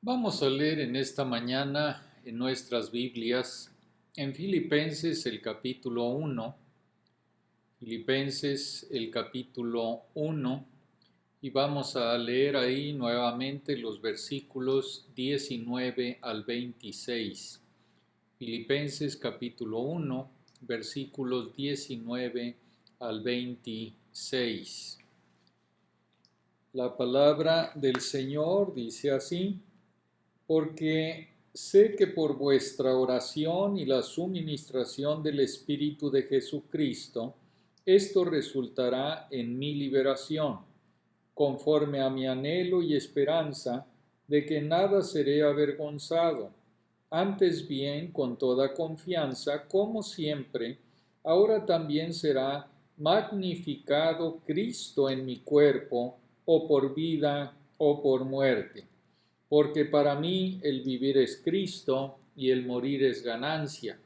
Vamos a leer en esta mañana en nuestras Biblias, en Filipenses el capítulo 1, Filipenses el capítulo 1, y vamos a leer ahí nuevamente los versículos 19 al 26. Filipenses capítulo 1, versículos 19 al 26. La palabra del Señor dice así: porque sé que por vuestra oración y la suministración del Espíritu de Jesucristo, esto resultará en mi liberación, conforme a mi anhelo y esperanza de que nada seré avergonzado. Antes bien, con toda confianza, como siempre, ahora también será magnificado Cristo en mi cuerpo, o por vida o por muerte. Porque para mí el vivir es Cristo y el morir es ganancia.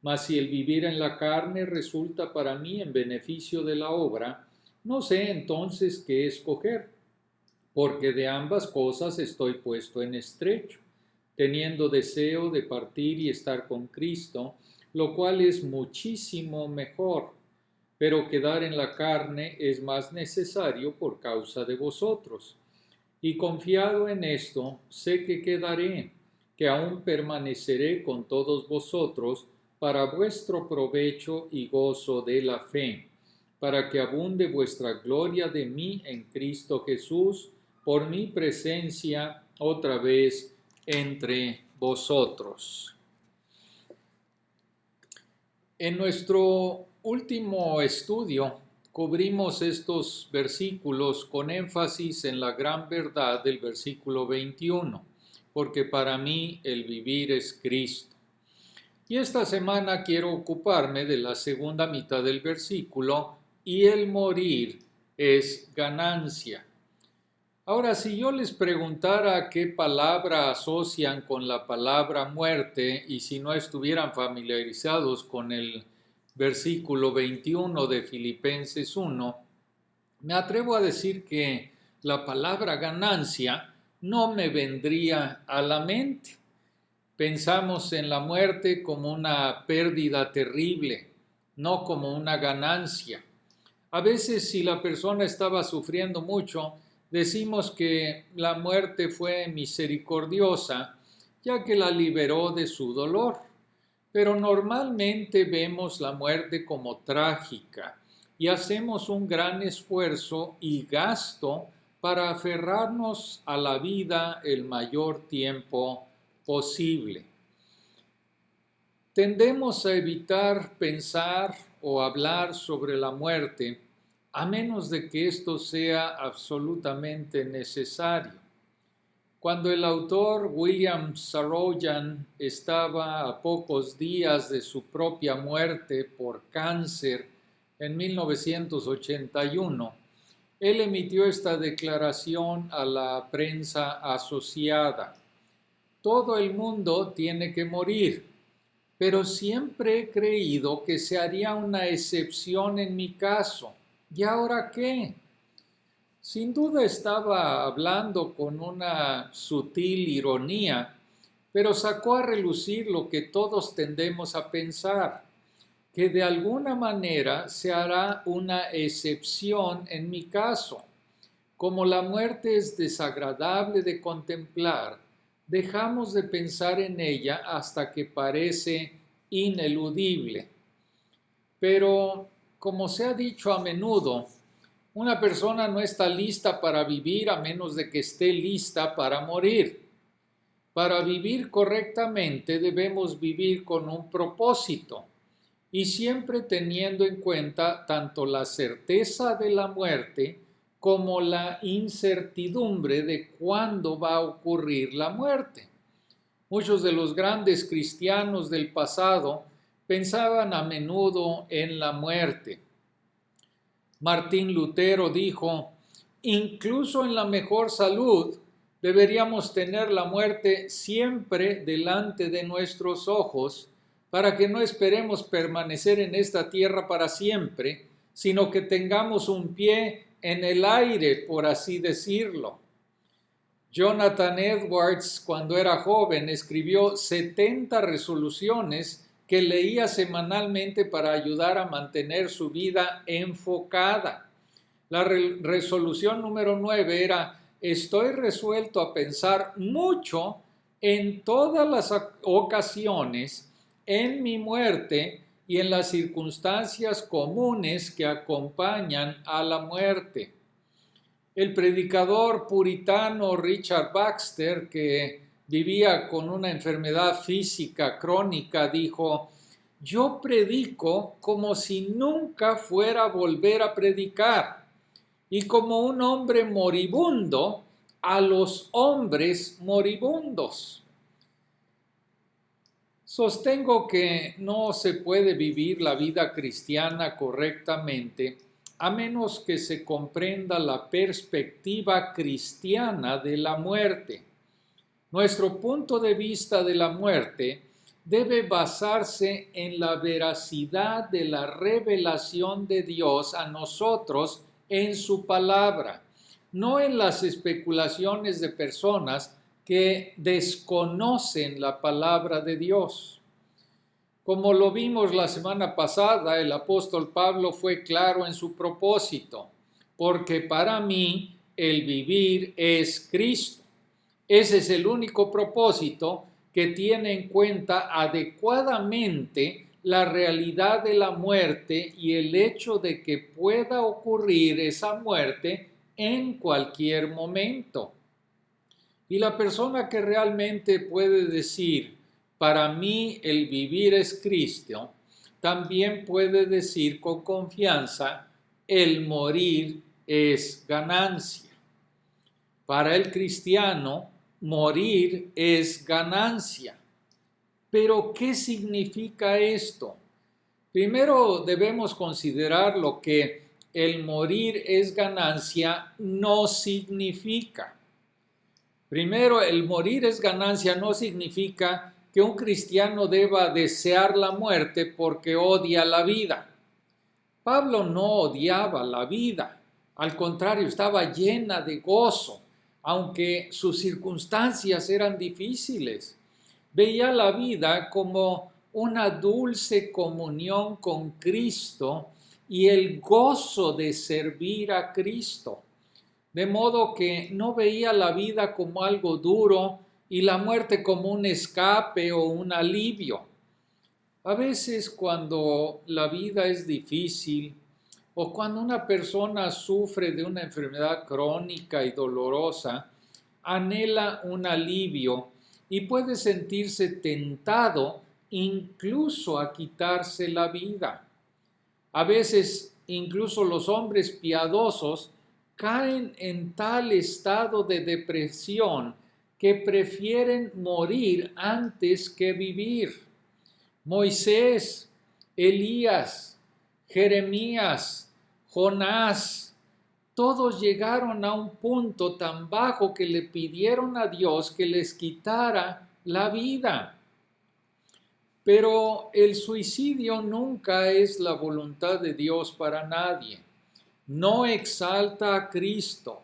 Mas si el vivir en la carne resulta para mí en beneficio de la obra, no sé entonces qué escoger, porque de ambas cosas estoy puesto en estrecho, teniendo deseo de partir y estar con Cristo, lo cual es muchísimo mejor, pero quedar en la carne es más necesario por causa de vosotros. Y confiado en esto, sé que quedaré, que aún permaneceré con todos vosotros para vuestro provecho y gozo de la fe, para que abunde vuestra gloria de mí en Cristo Jesús, por mi presencia otra vez entre vosotros. En nuestro último estudio cubrimos estos versículos con énfasis en la gran verdad del versículo 21, porque para mí el vivir es Cristo. Y esta semana quiero ocuparme de la segunda mitad del versículo, y el morir es ganancia. Ahora, si yo les preguntara qué palabra asocian con la palabra muerte, y si no estuvieran familiarizados con el versículo 21 de Filipenses 1, me atrevo a decir que la palabra ganancia no me vendría a la mente. Pensamos en la muerte como una pérdida terrible, no como una ganancia. A veces, si la persona estaba sufriendo mucho, decimos que la muerte fue misericordiosa, ya que la liberó de su dolor. Pero normalmente vemos la muerte como trágica y hacemos un gran esfuerzo y gasto para aferrarnos a la vida el mayor tiempo posible. Tendemos a evitar pensar o hablar sobre la muerte a menos de que esto sea absolutamente necesario. Cuando el autor William Saroyan estaba a pocos días de su propia muerte por cáncer en 1981, él emitió esta declaración a la prensa asociada: todo el mundo tiene que morir, pero siempre he creído que se haría una excepción en mi caso. ¿Y ahora qué? Sin duda estaba hablando con una sutil ironía, pero sacó a relucir lo que todos tendemos a pensar, que de alguna manera se hará una excepción en mi caso. Como la muerte es desagradable de contemplar, dejamos de pensar en ella hasta que parece ineludible. Pero, como se ha dicho a menudo, una persona no está lista para vivir a menos de que esté lista para morir. Para vivir correctamente debemos vivir con un propósito y siempre teniendo en cuenta tanto la certeza de la muerte como la incertidumbre de cuándo va a ocurrir la muerte. Muchos de los grandes cristianos del pasado pensaban a menudo en la muerte. Martín Lutero dijo: incluso en la mejor salud deberíamos tener la muerte siempre delante de nuestros ojos, para que no esperemos permanecer en esta tierra para siempre, sino que tengamos un pie en el aire, por así decirlo. Jonathan Edwards, cuando era joven, escribió 70 resoluciones que leía semanalmente para ayudar a mantener su vida enfocada. La resolución número 9 era: estoy resuelto a pensar mucho en todas las ocasiones, en mi muerte y en las circunstancias comunes que acompañan a la muerte. El predicador puritano Richard Baxter, que vivía con una enfermedad física crónica, dijo: yo predico como si nunca fuera a volver a predicar, y como un hombre moribundo a los hombres moribundos. Sostengo que no se puede vivir la vida cristiana correctamente a menos que se comprenda la perspectiva cristiana de la muerte. Nuestro punto de vista de la muerte debe basarse en la veracidad de la revelación de Dios a nosotros en su palabra, no en las especulaciones de personas que desconocen la palabra de Dios. Como lo vimos la semana pasada, el apóstol Pablo fue claro en su propósito: porque para mí el vivir es Cristo. Ese es el único propósito que tiene en cuenta adecuadamente la realidad de la muerte y el hecho de que pueda ocurrir esa muerte en cualquier momento. Y la persona que realmente puede decir: para mí el vivir es Cristo, también puede decir con confianza: el morir es ganancia. Para el cristiano, morir es ganancia. Pero, ¿qué significa esto? Primero debemos considerar lo que el morir es ganancia no significa. Primero, el morir es ganancia no significa que un cristiano deba desear la muerte porque odia la vida. Pablo no odiaba la vida, al contrario, estaba llena de gozo, aunque sus circunstancias eran difíciles. Veía la vida como una dulce comunión con Cristo y el gozo de servir a Cristo. De modo que no veía la vida como algo duro y la muerte como un escape o un alivio. A veces cuando la vida es difícil o cuando una persona sufre de una enfermedad crónica y dolorosa, anhela un alivio y puede sentirse tentado incluso a quitarse la vida. A veces incluso los hombres piadosos caen en tal estado de depresión que prefieren morir antes que vivir. Moisés, Elías, Jeremías, Jonás, todos llegaron a un punto tan bajo que le pidieron a Dios que les quitara la vida. Pero el suicidio nunca es la voluntad de Dios para nadie. No exalta a Cristo,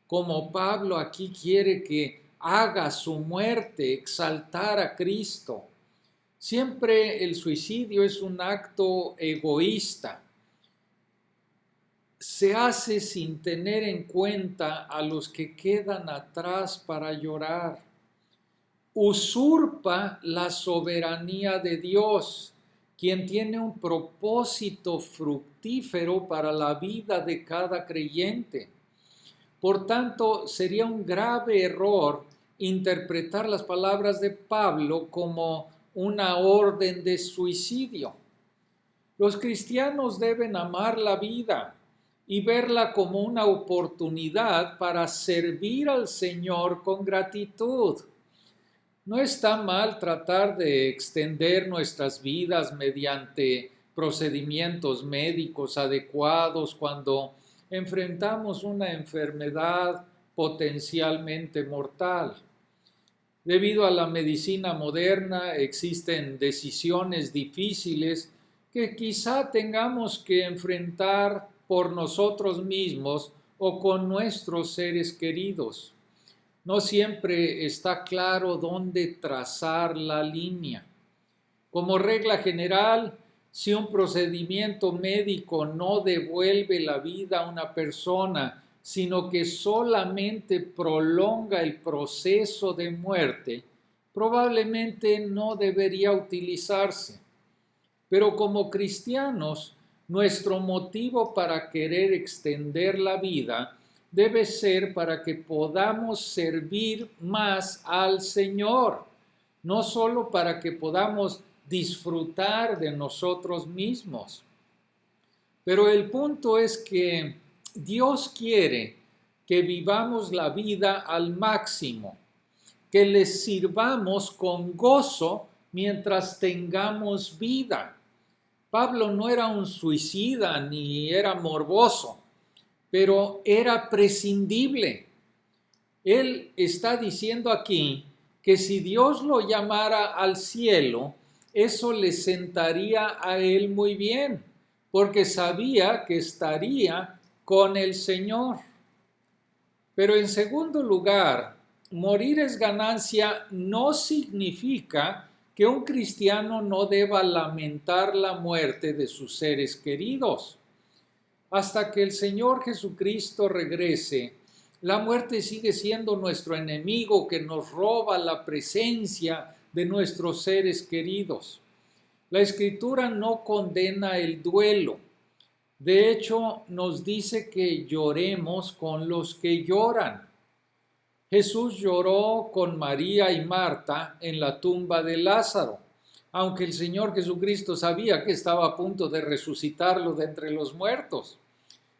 como Pablo aquí quiere que haga su muerte, exaltar a Cristo. Siempre el suicidio es un acto egoísta. Se hace sin tener en cuenta a los que quedan atrás para llorar. Usurpa la soberanía de Dios, quien tiene un propósito fructífero para la vida de cada creyente. Por tanto, sería un grave error interpretar las palabras de Pablo como una orden de suicidio. Los cristianos deben amar la vida y verla como una oportunidad para servir al Señor con gratitud. No está mal tratar de extender nuestras vidas mediante procedimientos médicos adecuados cuando enfrentamos una enfermedad potencialmente mortal. Debido a la medicina moderna, existen decisiones difíciles que quizá tengamos que enfrentar por nosotros mismos o con nuestros seres queridos. no siempre está claro dónde trazar la línea. Como regla general, si un procedimiento médico no devuelve la vida a una persona, sino que solamente prolonga el proceso de muerte, probablemente no debería utilizarse. Pero como cristianos, nuestro motivo para querer extender la vida debe ser para que podamos servir más al Señor, no solo para que podamos disfrutar de nosotros mismos. Pero el punto es que Dios quiere que vivamos la vida al máximo, que le sirvamos con gozo mientras tengamos vida. Pablo no era un suicida ni era morboso, pero era prescindible. Él está diciendo aquí que si Dios lo llamara al cielo, eso le sentaría a él muy bien, porque sabía que estaría con el Señor. Pero en segundo lugar, morir es ganancia no significa que un cristiano no deba lamentar la muerte de sus seres queridos. Hasta que el Señor Jesucristo regrese, la muerte sigue siendo nuestro enemigo que nos roba la presencia de nuestros seres queridos. La Escritura no condena el duelo. De hecho, nos dice que lloremos con los que lloran. Jesús lloró con María y Marta en la tumba de Lázaro, aunque el Señor Jesucristo sabía que estaba a punto de resucitarlo de entre los muertos.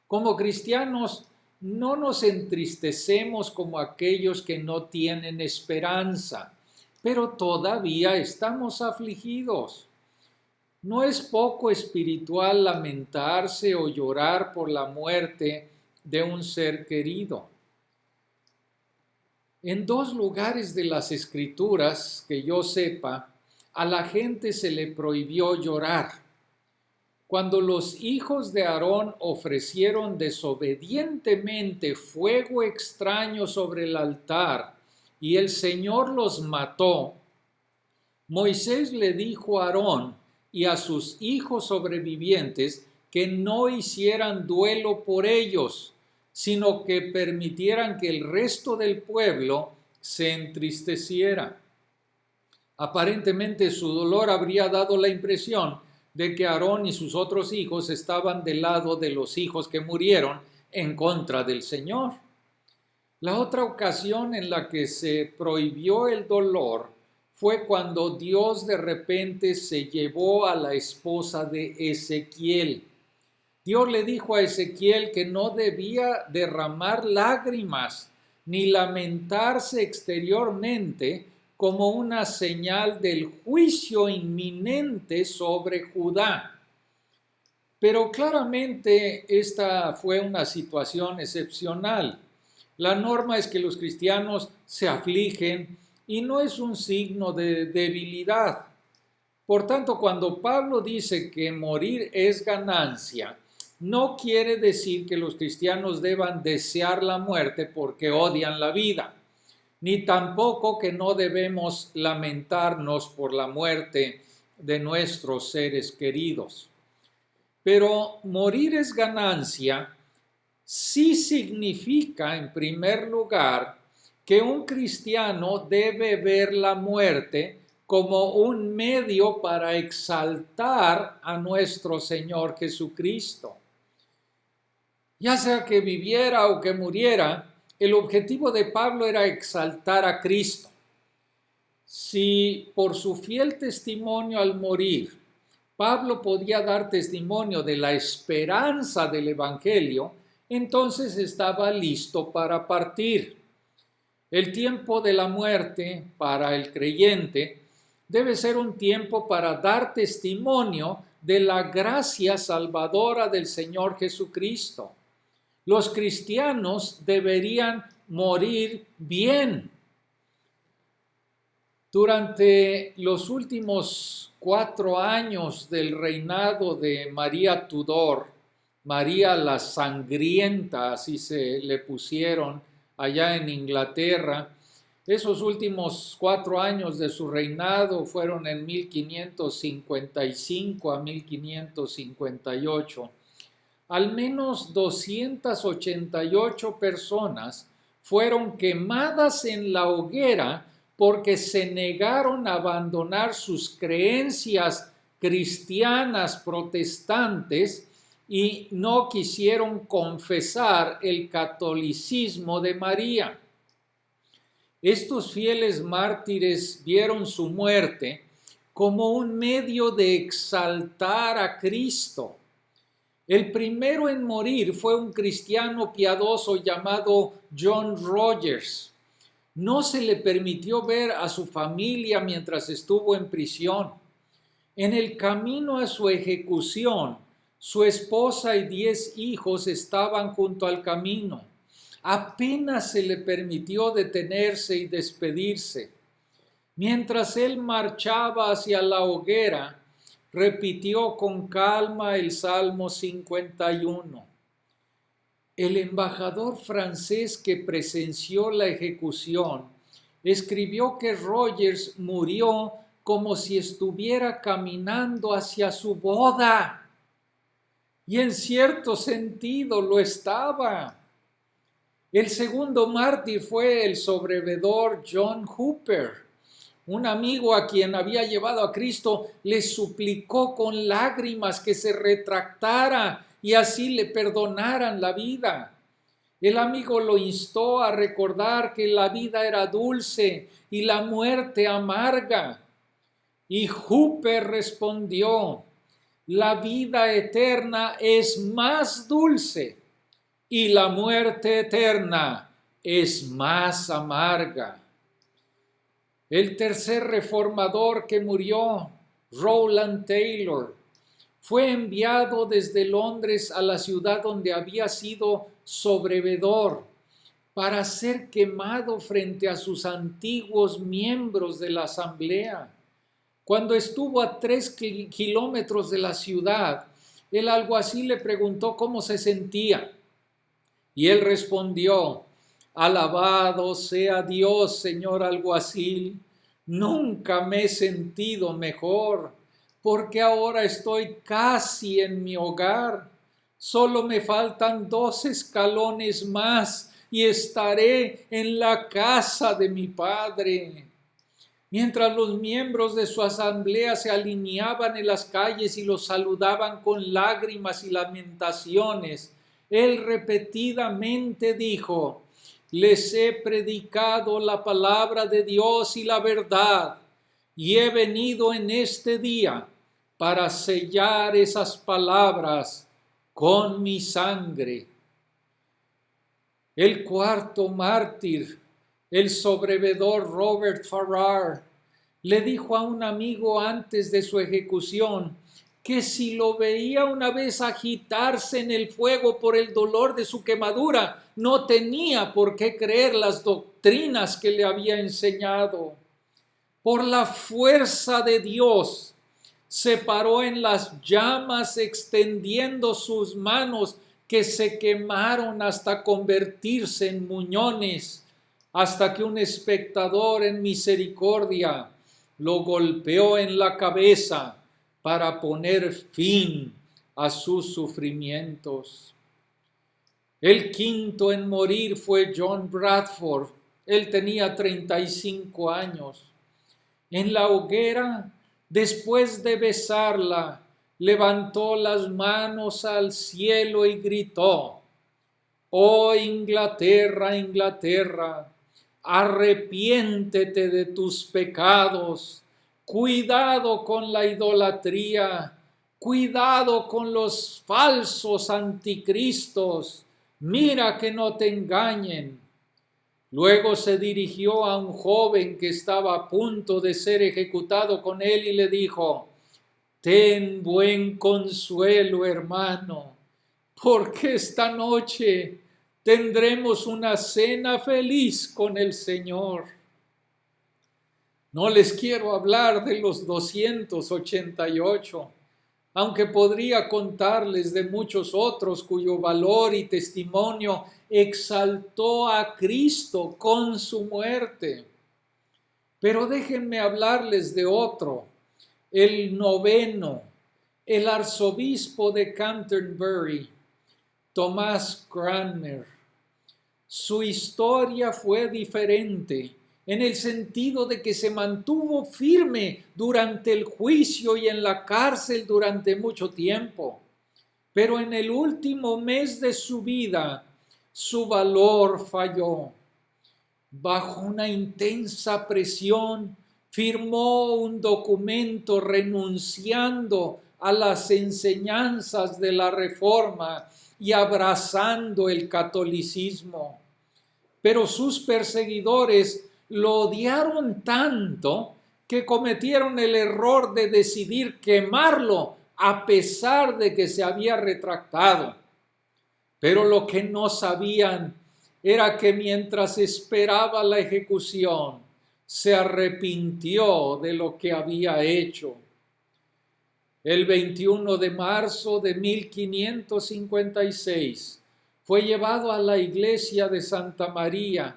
Como cristianos, no nos entristecemos como aquellos que no tienen esperanza, pero todavía estamos afligidos. No es poco espiritual lamentarse o llorar por la muerte de un ser querido. En dos lugares de las Escrituras, que yo sepa, a la gente se le prohibió llorar. Cuando los hijos de Aarón ofrecieron desobedientemente fuego extraño sobre el altar y el Señor los mató, Moisés le dijo a Aarón y a sus hijos sobrevivientes que no hicieran duelo por ellos, sino que permitieran que el resto del pueblo se entristeciera. Aparentemente su dolor habría dado la impresión de que Aarón y sus otros hijos estaban del lado de los hijos que murieron en contra del Señor. La otra ocasión en la que se prohibió el dolor fue cuando Dios de repente se llevó a la esposa de Ezequiel. Dios le dijo a Ezequiel que no debía derramar lágrimas ni lamentarse exteriormente como una señal del juicio inminente sobre Judá. Pero claramente esta fue una situación excepcional. La norma es que los cristianos se afligen y no es un signo de debilidad. Por tanto, cuando Pablo dice que morir es ganancia, no quiere decir que los cristianos deban desear la muerte porque odian la vida, ni tampoco que no debemos lamentarnos por la muerte de nuestros seres queridos. Pero morir es ganancia sí significa, en primer lugar, que un cristiano debe ver la muerte como un medio para exaltar a nuestro Señor Jesucristo. Ya sea que viviera o que muriera, el objetivo de Pablo era exaltar a Cristo. Si por su fiel testimonio al morir, Pablo podía dar testimonio de la esperanza del Evangelio, entonces estaba listo para partir. El tiempo de la muerte para el creyente debe ser un tiempo para dar testimonio de la gracia salvadora del Señor Jesucristo. Los cristianos deberían morir bien. Durante los últimos 4 años del reinado de María Tudor, María la Sangrienta, así se le pusieron allá en Inglaterra. Esos últimos 4 años de su reinado fueron en 1555 a 1558. Al menos 288 personas fueron quemadas en la hoguera porque se negaron a abandonar sus creencias cristianas protestantes y no quisieron confesar el catolicismo de María. Estos fieles mártires vieron su muerte como un medio de exaltar a Cristo. El primero en morir fue un cristiano piadoso llamado John Rogers. No se le permitió ver a su familia mientras estuvo en prisión. En el camino a su ejecución, su esposa y 10 hijos estaban junto al camino. Apenas se le permitió detenerse y despedirse. Mientras él marchaba hacia la hoguera, repitió con calma el Salmo 51. El embajador francés que presenció la ejecución escribió que Rogers murió como si estuviera caminando hacia su boda. Y en cierto sentido lo estaba. El segundo mártir fue el sobrevedor John Hooper. Un amigo a quien había llevado a Cristo le suplicó con lágrimas que se retractara y así le perdonaran la vida. El amigo lo instó a recordar que la vida era dulce y la muerte amarga. Y Hooper respondió: la vida eterna es más dulce y la muerte eterna es más amarga. El tercer reformador que murió, Rowland Taylor, fue enviado desde Londres a la ciudad donde había sido sobrevedor para ser quemado frente a sus antiguos miembros de la asamblea. Cuando estuvo a 3 kilómetros de la ciudad, el alguacil le preguntó cómo se sentía. Y él respondió: alabado sea Dios, señor alguacil, nunca me he sentido mejor, porque ahora estoy casi en mi hogar. Solo me faltan 2 escalones más y estaré en la casa de mi padre. Mientras los miembros de su asamblea se alineaban en las calles y los saludaban con lágrimas y lamentaciones, él repetidamente dijo: les he predicado la palabra de Dios y la verdad, y he venido en este día para sellar esas palabras con mi sangre. El cuarto mártir, el sobrevedor Robert Farrar, le dijo a un amigo antes de su ejecución que si lo veía una vez agitarse en el fuego por el dolor de su quemadura, no tenía por qué creer las doctrinas que le había enseñado. Por la fuerza de Dios, se paró en las llamas extendiendo sus manos que se quemaron hasta convertirse en muñones, hasta que un espectador en misericordia lo golpeó en la cabeza para poner fin a sus sufrimientos. El quinto en morir fue John Bradford. Él tenía 35 años. En la hoguera, después de besarla, levantó las manos al cielo y gritó: oh Inglaterra, Inglaterra, arrepiéntete de tus pecados, cuidado con la idolatría, cuidado con los falsos anticristos, mira que no te engañen. Luego se dirigió a un joven que estaba a punto de ser ejecutado con él y le dijo: ten buen consuelo, hermano, porque esta noche tendremos una cena feliz con el Señor. No les quiero hablar de los 288, aunque podría contarles de muchos otros cuyo valor y testimonio exaltó a Cristo con su muerte. Pero déjenme hablarles de otro, el noveno, el arzobispo de Canterbury, Thomas Cranmer. Su historia fue diferente en el sentido de que se mantuvo firme durante el juicio y en la cárcel durante mucho tiempo. Pero en el último mes de su vida, su valor falló. Bajo una intensa presión, firmó un documento renunciando a las enseñanzas de la Reforma y abrazando el catolicismo. Pero sus perseguidores lo odiaron tanto que cometieron el error de decidir quemarlo a pesar de que se había retractado. Pero lo que no sabían era que mientras esperaba la ejecución, se arrepintió de lo que había hecho. El 21 de marzo de 1556 fue llevado a la iglesia de Santa María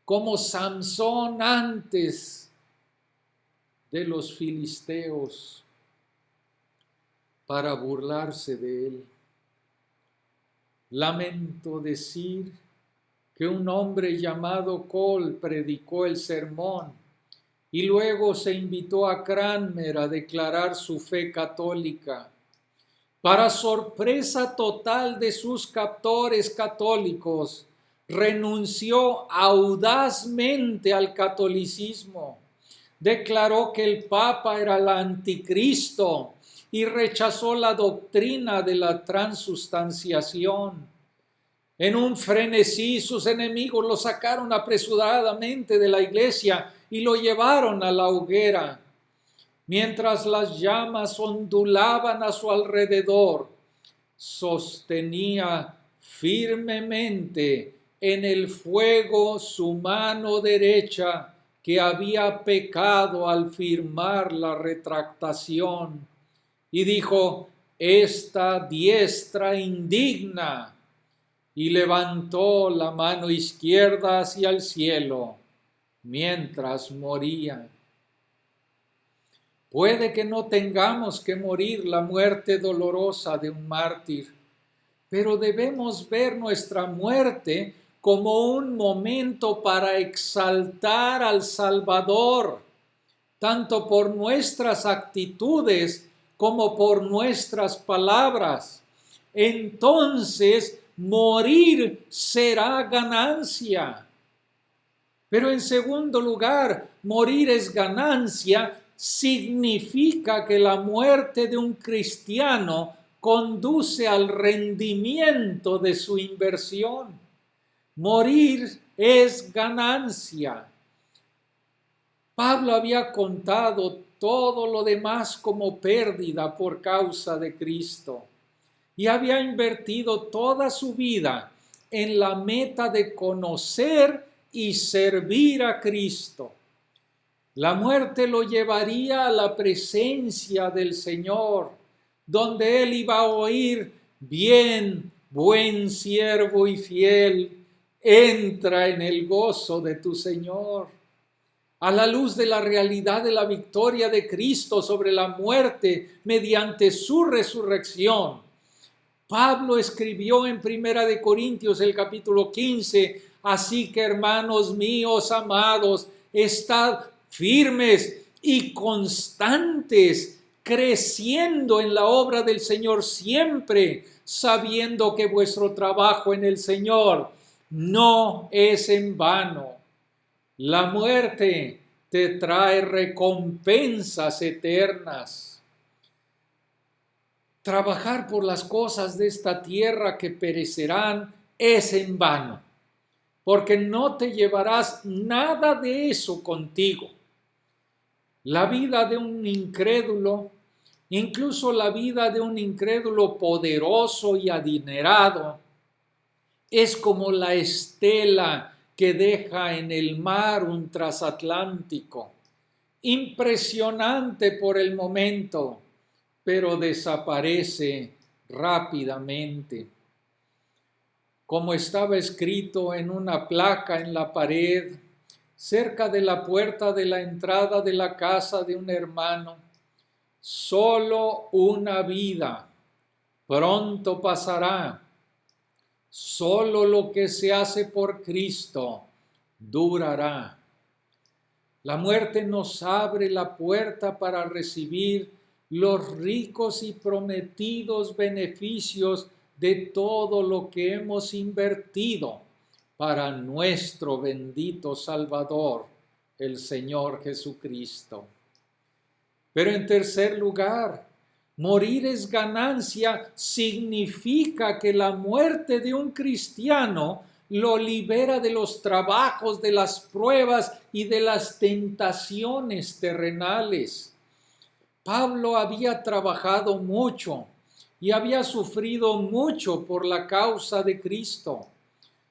como Samsón antes de los filisteos para burlarse de él. Lamento decir que un hombre llamado Cole predicó el sermón y luego se invitó a Cranmer a declarar su fe católica. Para sorpresa total de sus captores católicos, renunció audazmente al catolicismo. Declaró que el Papa era el anticristo y rechazó la doctrina de la transustanciación. En un frenesí, sus enemigos lo sacaron apresuradamente de la iglesia y lo llevaron a la hoguera. Mientras las llamas ondulaban a su alrededor, sostenía firmemente en el fuego su mano derecha que había pecado al firmar la retractación, y dijo: «Esta diestra indigna», y levantó la mano izquierda hacia el cielo mientras moría. Puede que no tengamos que morir la muerte dolorosa de un mártir, pero debemos ver nuestra muerte como un momento para exaltar al Salvador, tanto por nuestras actitudes como por nuestras palabras. Entonces, morir será ganancia. Pero en segundo lugar, morir es ganancia significa que la muerte de un cristiano conduce al rendimiento de su inversión. Morir es ganancia. Pablo había contado todo lo demás como pérdida por causa de Cristo y había invertido toda su vida en la meta de conocer y servir a Cristo. La muerte lo llevaría a la presencia del Señor, donde él iba a oír: «Bien, buen siervo y fiel, entra en el gozo de tu Señor». A la luz de la realidad de la victoria de Cristo sobre la muerte mediante su resurrección, Pablo escribió en 1 Corintios el capítulo 15: «Así que, hermanos míos amados, estad firmes y constantes, creciendo en la obra del Señor siempre, sabiendo que vuestro trabajo en el Señor no es en vano». La muerte te trae recompensas eternas. Trabajar por las cosas de esta tierra que perecerán es en vano, porque no te llevarás nada de eso contigo. La vida de un incrédulo, incluso la vida de un incrédulo poderoso y adinerado, es como la estela que deja en el mar un transatlántico. Impresionante por el momento, pero desaparece rápidamente. Como estaba escrito en una placa en la pared, cerca de la puerta de la entrada de la casa de un hermano, solo una vida, pronto pasará. Solo lo que se hace por Cristo durará. La muerte nos abre la puerta para recibir los ricos y prometidos beneficios de todo lo que hemos invertido para nuestro bendito Salvador, el Señor Jesucristo. Pero en tercer lugar, morir es ganancia significa que la muerte de un cristiano lo libera de los trabajos, de las pruebas y de las tentaciones terrenales. Pablo había trabajado mucho y había sufrido mucho por la causa de Cristo.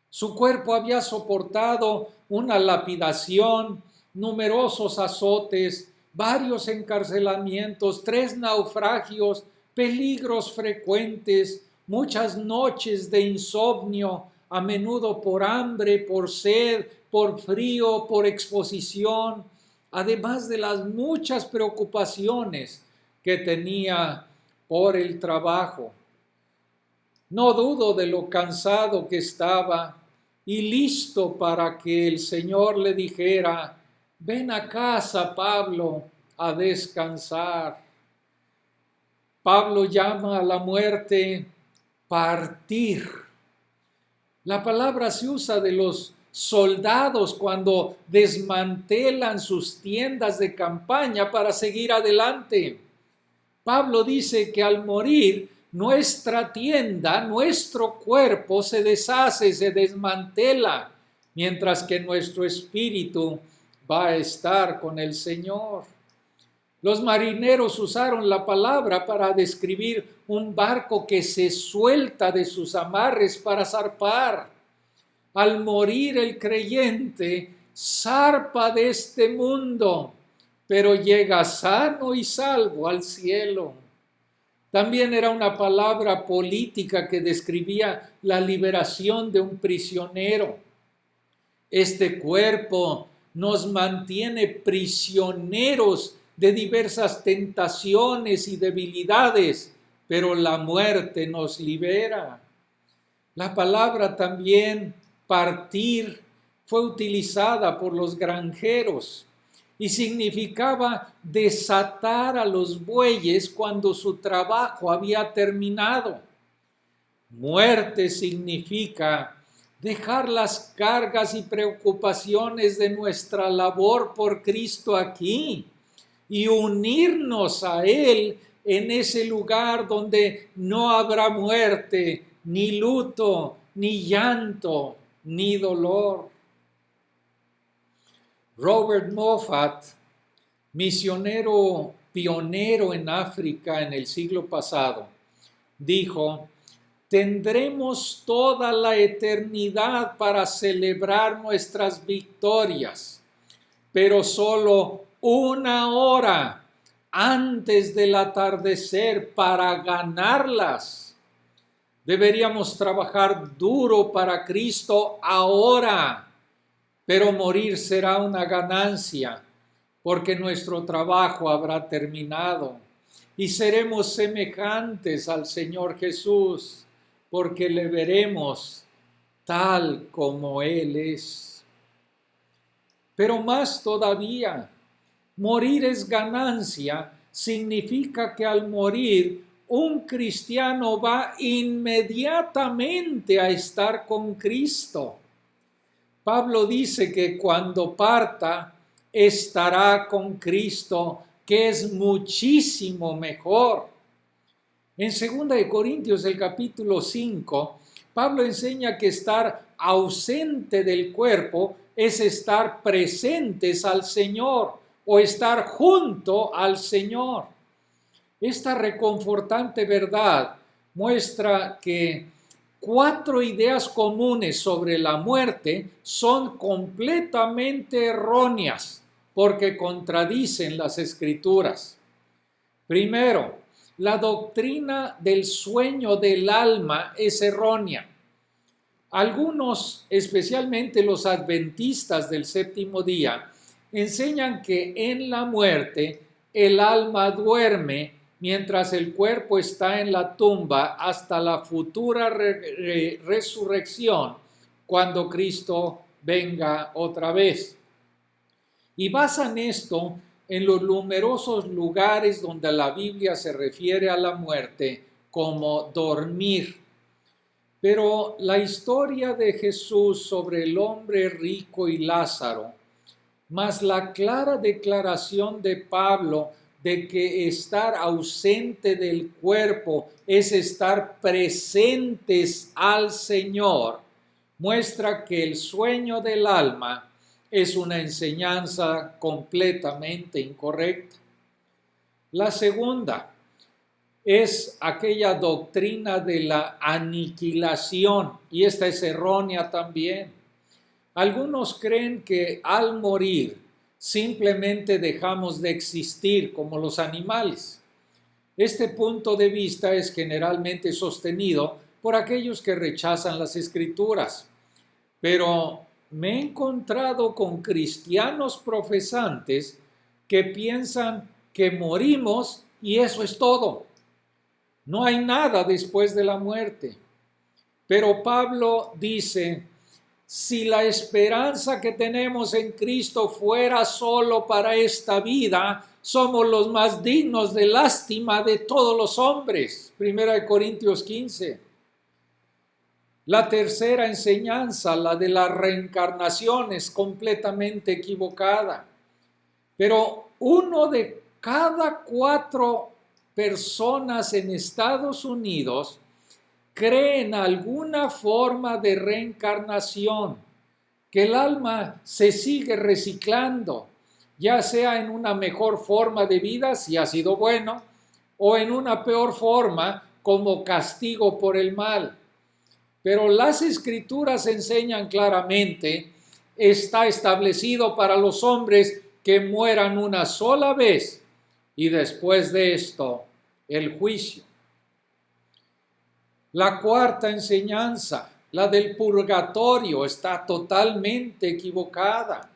Su cuerpo había soportado una lapidación, numerosos azotes, varios encarcelamientos, 3 naufragios, peligros frecuentes, muchas noches de insomnio, a menudo por hambre, por sed, por frío, por exposición, además de las muchas preocupaciones que tenía por el trabajo. No dudo de lo cansado que estaba y listo para que el Señor le dijera: ven a casa, Pablo, a descansar. Pablo llama a la muerte partir. La palabra se usa de los soldados cuando desmantelan sus tiendas de campaña para seguir adelante. Pablo dice que al morir, nuestra tienda, nuestro cuerpo se deshace, se desmantela, mientras que nuestro espíritu va a estar con el Señor. Los marineros usaron la palabra para describir un barco que se suelta de sus amarres para zarpar. Al morir el creyente, zarpa de este mundo, pero llega sano y salvo al cielo. También era una palabra política que describía la liberación de un prisionero. Este cuerpo nos mantiene prisioneros de diversas tentaciones y debilidades, pero la muerte nos libera. La palabra también partir fue utilizada por los granjeros y significaba desatar a los bueyes cuando su trabajo había terminado. Muerte significa dejar las cargas y preocupaciones de nuestra labor por Cristo aquí y unirnos a Él en ese lugar donde no habrá muerte, ni luto, ni llanto, ni dolor. Robert Moffat, misionero pionero en África en el siglo pasado, dijo: tendremos toda la eternidad para celebrar nuestras victorias, pero solo 1 hora antes del atardecer para ganarlas. Deberíamos trabajar duro para Cristo ahora, pero morir será una ganancia, porque nuestro trabajo habrá terminado y seremos semejantes al Señor Jesús, porque le veremos tal como Él es. Pero más todavía, morir es ganancia, significa que al morir un cristiano va inmediatamente a estar con Cristo. Pablo dice que cuando parta estará con Cristo, que es muchísimo mejor. En 2 Corintios, el capítulo 5, Pablo enseña que estar ausente del cuerpo es estar presentes al Señor o estar junto al Señor. Esta reconfortante verdad muestra que 4 ideas comunes sobre la muerte son completamente erróneas porque contradicen las Escrituras. Primero, La doctrina del sueño del alma es errónea. Algunos, especialmente los adventistas del séptimo día, enseñan que en la muerte el alma duerme mientras el cuerpo está en la tumba hasta la futura resurrección cuando Cristo venga otra vez. Y basan esto en los numerosos lugares donde la Biblia se refiere a la muerte como dormir. Pero la historia de Jesús sobre el hombre rico y Lázaro, más la clara declaración de Pablo de que estar ausente del cuerpo es estar presentes al Señor, muestra que el sueño del alma es una enseñanza completamente incorrecta. La segunda es aquella doctrina de la aniquilación, y esta es errónea también. Algunos creen que al morir simplemente dejamos de existir como los animales. Este punto de vista es generalmente sostenido por aquellos que rechazan las Escrituras, pero me he encontrado con cristianos profesantes que piensan que morimos y eso es todo. No hay nada después de la muerte. Pero Pablo dice, si la esperanza que tenemos en Cristo fuera solo para esta vida, somos los más dignos de lástima de todos los hombres. 1 Corintios 15. La tercera enseñanza, la de la reencarnación, es completamente equivocada. Pero uno de cada 4 personas en Estados Unidos cree en alguna forma de reencarnación, que el alma se sigue reciclando, ya sea en una mejor forma de vida, si ha sido bueno, o en una peor forma, como castigo por el mal. Pero las Escrituras enseñan claramente, está establecido para los hombres que mueran una sola vez y después de esto el juicio. La cuarta enseñanza, la del purgatorio, está totalmente equivocada.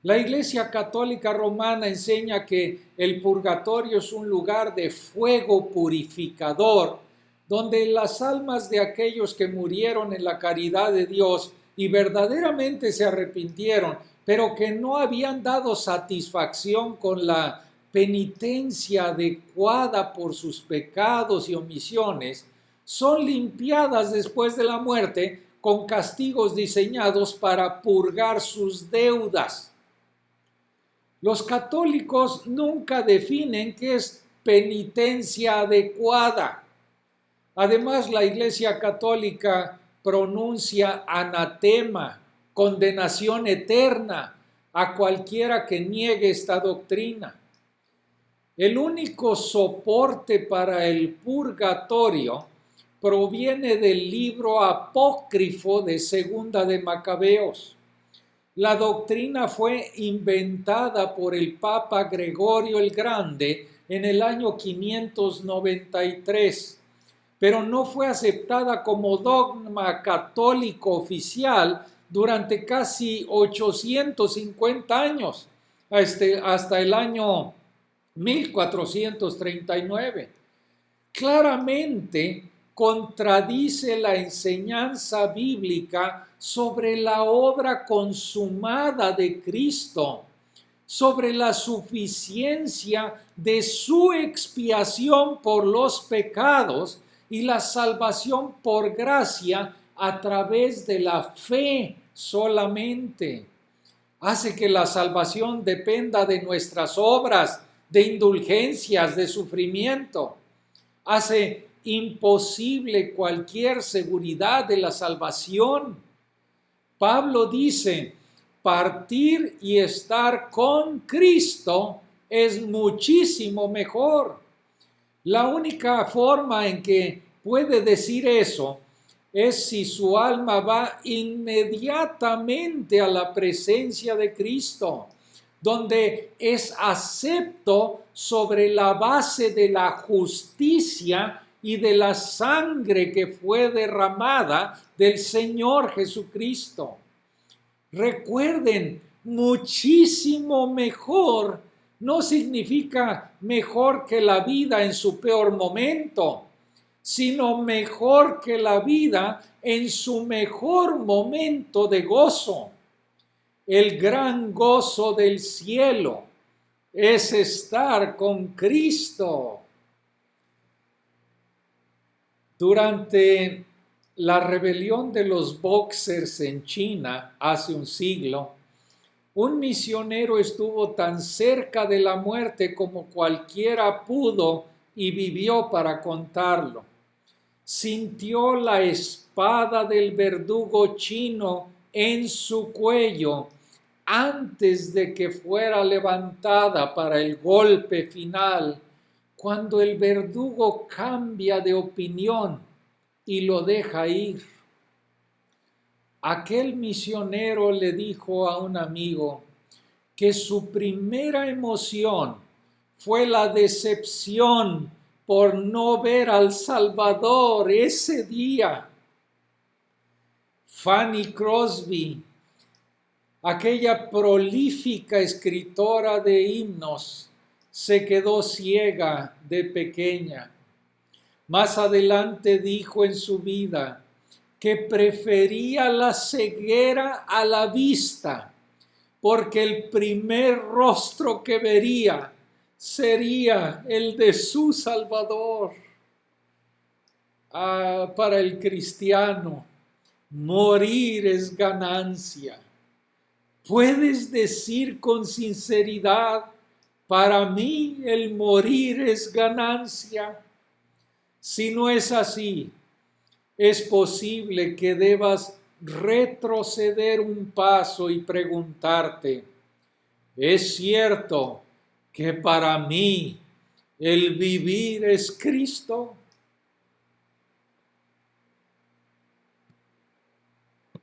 La Iglesia Católica Romana enseña que el purgatorio es un lugar de fuego purificador, donde las almas de aquellos que murieron en la caridad de Dios y verdaderamente se arrepintieron, pero que no habían dado satisfacción con la penitencia adecuada por sus pecados y omisiones, son limpiadas después de la muerte con castigos diseñados para purgar sus deudas. Los católicos nunca definen qué es penitencia adecuada. Además, la Iglesia Católica pronuncia anatema, condenación eterna a cualquiera que niegue esta doctrina. El único soporte para el purgatorio proviene del libro apócrifo de Segunda de Macabeos. La doctrina fue inventada por el Papa Gregorio el Grande en el año 593, pero no fue aceptada como dogma católico oficial durante casi 850 años, hasta el año 1439. Claramente contradice la enseñanza bíblica sobre la obra consumada de Cristo, sobre la suficiencia de su expiación por los pecados y la salvación por gracia a través de la fe solamente. Hace que la salvación dependa de nuestras obras, de indulgencias, de sufrimiento. Hace imposible cualquier seguridad de la salvación. Pablo dice, partir y estar con Cristo es muchísimo mejor. La única forma en que puede decir eso es si su alma va inmediatamente a la presencia de Cristo, donde es acepto sobre la base de la justicia y de la sangre que fue derramada del Señor Jesucristo. Recuerden, muchísimo mejor no significa mejor que la vida en su peor momento, sino mejor que la vida en su mejor momento de gozo. El gran gozo del cielo es estar con Cristo. Durante la rebelión de los Boxers en China hace un siglo, un misionero estuvo tan cerca de la muerte como cualquiera pudo y vivió para contarlo. Sintió la espada del verdugo chino en su cuello antes de que fuera levantada para el golpe final, cuando el verdugo cambia de opinión y lo deja ir. Aquel misionero le dijo a un amigo que su primera emoción fue la decepción por no ver al Salvador ese día. Fanny Crosby, aquella prolífica escritora de himnos, se quedó ciega de pequeña. Más adelante dijo en su vida que prefería la ceguera a la vista, porque el primer rostro que vería sería el de su Salvador. Para el cristiano, morir es ganancia. ¿Puedes decir con sinceridad, para mí el morir es ganancia? Si no es así, es posible que debas retroceder un paso y preguntarte, ¿es cierto que para mí el vivir es Cristo?